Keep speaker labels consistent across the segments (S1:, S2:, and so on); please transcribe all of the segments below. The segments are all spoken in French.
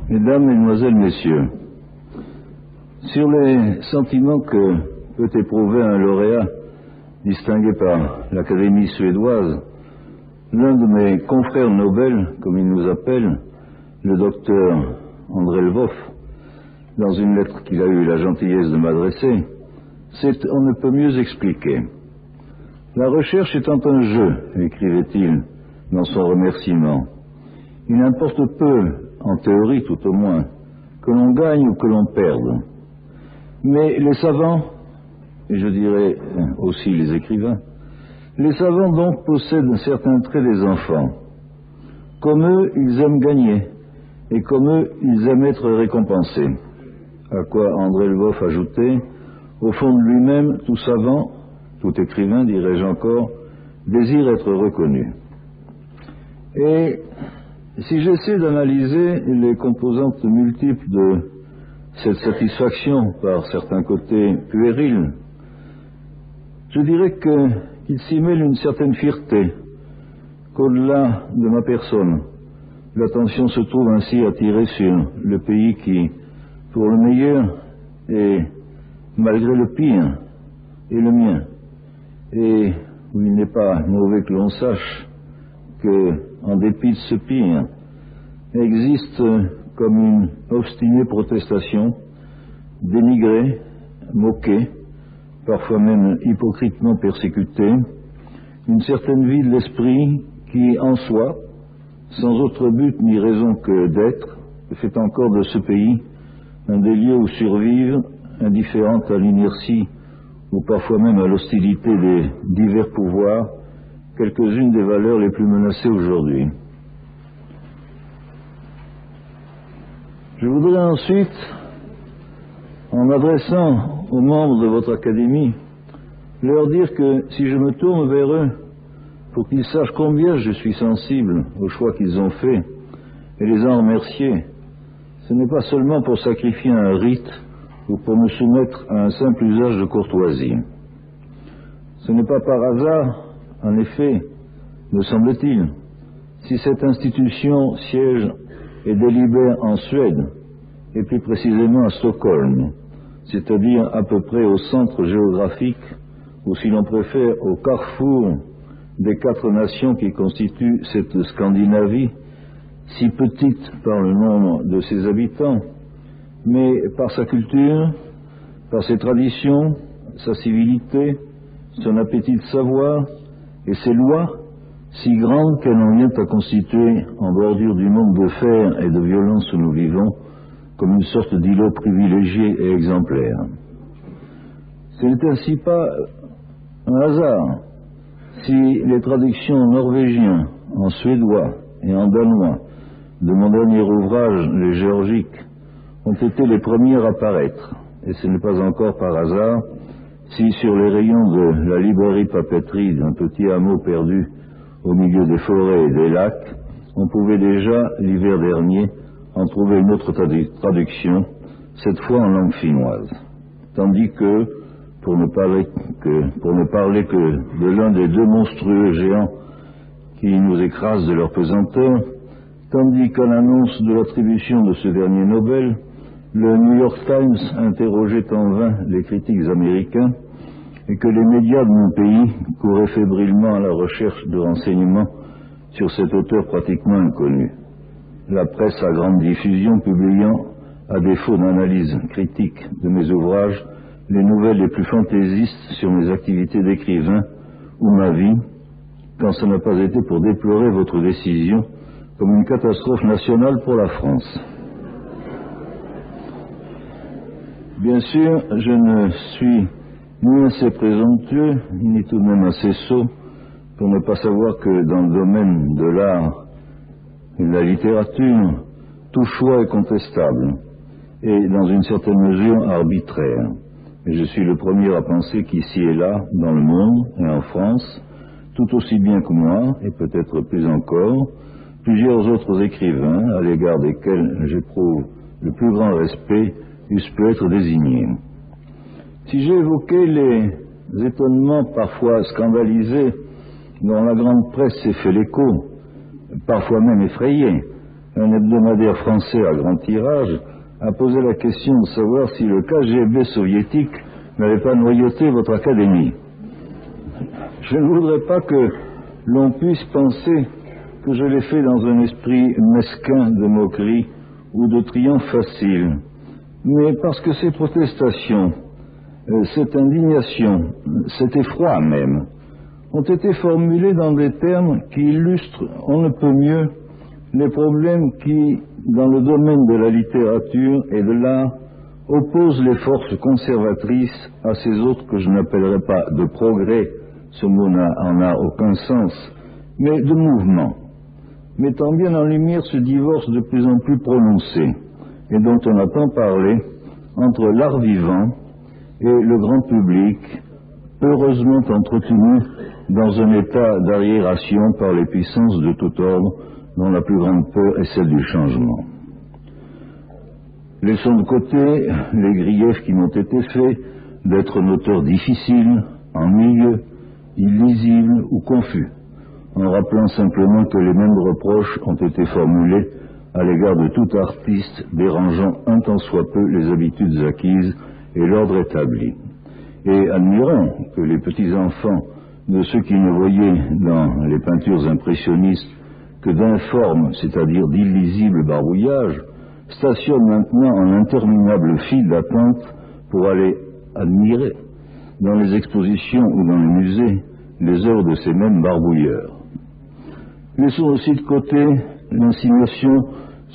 S1: Mesdames, Mesdemoiselles, Messieurs, sur les sentiments que peut éprouver un lauréat distingué par l'Académie suédoise, l'un de mes confrères Nobel, comme il nous appelle, le docteur André Lvov, dans une lettre qu'il a eu la gentillesse de m'adresser, c'est on ne peut mieux expliquer. La recherche étant un jeu, écrivait-il dans son remerciement, il importe peu, en théorie tout au moins, que l'on gagne ou que l'on perde. Mais les savants, et je dirais aussi les écrivains, les savants donc possèdent certains traits des enfants. Comme eux, ils aiment gagner, et comme eux, ils aiment être récompensés. À quoi André Lvov ajoutait, au fond de lui-même, tout savant, tout écrivain, dirais-je encore, désire être reconnu. Et si j'essaie d'analyser les composantes multiples de cette satisfaction, par certains côtés puérils, je dirais qu'il s'y mêle une certaine fierté, qu'au-delà de ma personne, l'attention se trouve ainsi attirée sur le pays qui, pour le meilleur et malgré le pire, est le mien, et où il n'est pas mauvais que l'on sache que, en dépit de ce pire, existe comme une obstinée protestation, dénigrée, moquée, parfois même hypocritement persécutée, une certaine vie de l'esprit qui, en soi, sans autre but ni raison que d'être, fait encore de ce pays un des lieux où survivent, indifférente à l'inertie ou parfois même à l'hostilité des divers pouvoirs, quelques-unes des valeurs les plus menacées aujourd'hui. Je voudrais ensuite, en m'adressant aux membres de votre académie, leur dire que si je me tourne vers eux pour qu'ils sachent combien je suis sensible au choix qu'ils ont fait et les en remercier, ce n'est pas seulement pour sacrifier un rite ou pour me soumettre à un simple usage de courtoisie. Ce n'est pas par hasard, en effet, me semble-t-il, si cette institution siège et délibère en Suède, et plus précisément à Stockholm, c'est-à-dire à peu près au centre géographique, ou si l'on préfère au carrefour des 4 nations qui constituent cette Scandinavie, si petite par le nombre de ses habitants, mais par sa culture, par ses traditions, sa civilité, son appétit de savoir et ses lois, si grandes qu'elles en viennent à constituer, en bordure du monde de fer et de violence où nous vivons, comme une sorte d'îlot privilégié et exemplaire. Ce n'est ainsi pas un hasard si les traductions en norvégien, en suédois et en danois de mon dernier ouvrage, Les Géorgiques, ont été les premières à paraître, et ce n'est pas encore par hasard si sur les rayons de la librairie papeterie d'un petit hameau perdu au milieu des forêts et des lacs, on pouvait déjà, l'hiver dernier, en trouver une autre traduction, cette fois en langue finnoise. Tandis que, pour ne parler que de l'un des 2 monstrueux géants qui nous écrasent de leur pesanteur, tandis qu'à l'annonce de l'attribution de ce dernier Nobel, le New York Times interrogeait en vain les critiques américains et que les médias de mon pays couraient fébrilement à la recherche de renseignements sur cet auteur pratiquement inconnu. La presse à grande diffusion publiant, à défaut d'analyse critique de mes ouvrages, les nouvelles les plus fantaisistes sur mes activités d'écrivain ou ma vie, quand ce n'a pas été pour déplorer votre décision comme une catastrophe nationale pour la France. Bien sûr, je ne suis ni assez présomptueux, ni tout de même assez sot pour ne pas savoir que dans le domaine de l'art et de la littérature, tout choix est contestable et dans une certaine mesure arbitraire. Et je suis le premier à penser qu'ici et là, dans le monde et en France, tout aussi bien que moi, et peut-être plus encore, plusieurs autres écrivains à l'égard desquels j'éprouve le plus grand respect eussent pu être désignés. Si j'ai évoqué les étonnements parfois scandalisés dont la grande presse s'est fait l'écho, parfois même effrayé, un hebdomadaire français à grand tirage, a posé la question de savoir si le KGB soviétique n'avait pas noyauté votre académie. Je ne voudrais pas que l'on puisse penser que je l'ai fait dans un esprit mesquin de moquerie ou de triomphe facile, mais parce que ces protestations, cette indignation, cet effroi même, ont été formulées dans des termes qui illustrent, on ne peut mieux, les problèmes qui, dans le domaine de la littérature et de l'art, opposent les forces conservatrices à ces autres que je n'appellerai pas de progrès, ce mot n'en a aucun sens, mais de mouvement, mettant bien en lumière ce divorce de plus en plus prononcé, et dont on a tant parlé, entre l'art vivant et le grand public, heureusement entretenu dans un état d'arriération par les puissances de tout ordre, dont la plus grande peur est celle du changement. Laissons de côté les griefs qui m'ont été faits d'être un auteur difficile, ennuyeux, illisible ou confus, en rappelant simplement que les mêmes reproches ont été formulés à l'égard de tout artiste dérangeant un tant soit peu les habitudes acquises et l'ordre établi. Et admirons que les petits-enfants de ceux qui ne voyaient dans les peintures impressionnistes que d'informes, c'est-à-dire d'illisibles barbouillages, stationnent maintenant en interminables files d'attente pour aller admirer, dans les expositions ou dans les musées, les œuvres de ces mêmes barbouilleurs. Laissons aussi de côté l'insinuation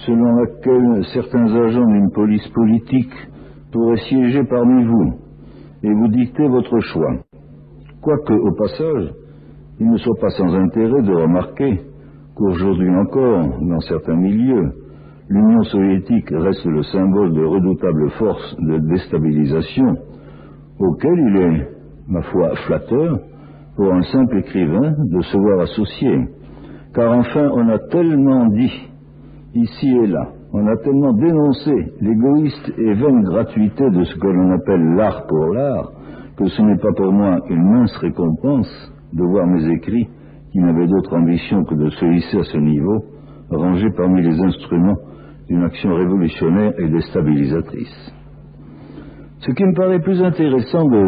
S1: selon laquelle certains agents d'une police politique pourraient siéger parmi vous et vous dicter votre choix. Quoique, au passage, il ne soit pas sans intérêt de remarquer qu'aujourd'hui encore, dans certains milieux, l'Union soviétique reste le symbole de redoutables forces de déstabilisation auxquelles il est, ma foi, flatteur pour un simple écrivain de se voir associé. Car enfin, on a tellement dit, ici et là, on a tellement dénoncé l'égoïste et vaine gratuité de ce que l'on appelle l'art pour l'art, que ce n'est pas pour moi une mince récompense de voir mes écrits, qui n'avaient d'autre ambition que de se hisser à ce niveau, rangés parmi les instruments d'une action révolutionnaire et déstabilisatrice. Ce qui me paraît plus intéressant de